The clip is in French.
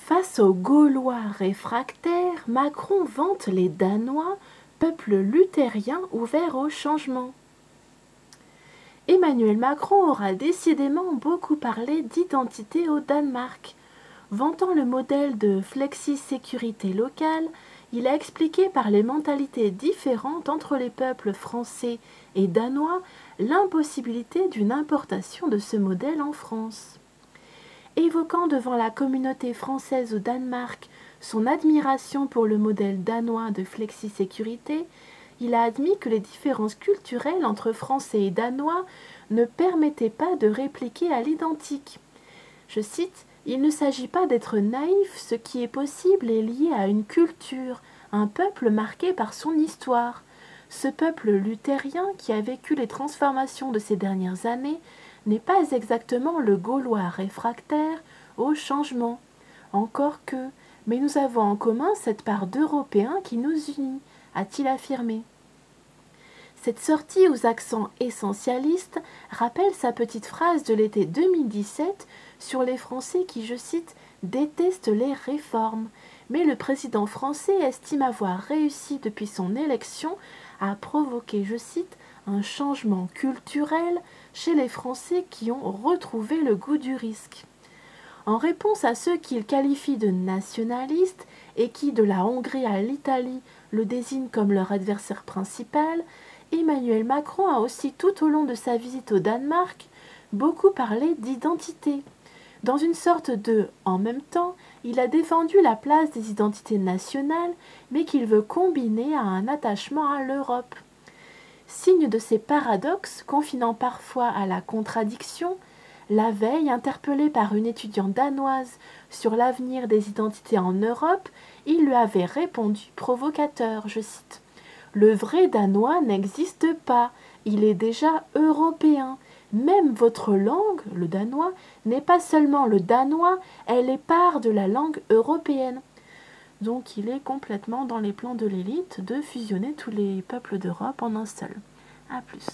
Face aux Gaulois réfractaires, Macron vante les Danois, peuple luthérien ouvert au changement. Emmanuel Macron aura décidément beaucoup parlé d'identité au Danemark. Vantant le modèle de flexi-sécurité locale, il a expliqué par les mentalités différentes entre les peuples français et danois l'impossibilité d'une importation de ce modèle en France. Évoquant devant la communauté française au Danemark son admiration pour le modèle danois de flexi-sécurité, il a admis que les différences culturelles entre Français et Danois ne permettaient pas de répliquer à l'identique. Je cite, « Il ne s'agit pas d'être naïf, ce qui est possible est lié à une culture, un peuple marqué par son histoire. Ce peuple luthérien qui a vécu les transformations de ces dernières années n'est pas exactement le Gaulois réfractaire au changement. Encore que, mais nous avons en commun cette part d'Européens qui nous unit, a-t-il affirmé. Cette sortie aux accents essentialistes rappelle sa petite phrase de l'été 2017 sur les Français qui, je cite, « détestent les réformes ». Mais le président français estime avoir réussi depuis son élection à provoquer, je cite, « un changement culturel chez les Français qui ont retrouvé le goût du risque ». En réponse à ceux qu'il qualifie de nationalistes et qui, de la Hongrie à l'Italie, le désignent comme leur adversaire principal, Emmanuel Macron a aussi tout au long de sa visite au Danemark beaucoup parlé d'identité. Dans une sorte de « en même temps », il a défendu la place des identités nationales, mais qu'il veut combiner à un attachement à l'Europe. Signe de ces paradoxes, confinant parfois à la contradiction, la veille, interpellé par une étudiante danoise sur l'avenir des identités en Europe, il lui avait répondu provocateur, je cite, « Le vrai danois n'existe pas, il est déjà européen. Même votre langue, le danois, n'est pas seulement le danois, elle est part de la langue européenne. » Donc il est complètement dans les plans de l'élite de fusionner tous les peuples d'Europe en un seul. A plus.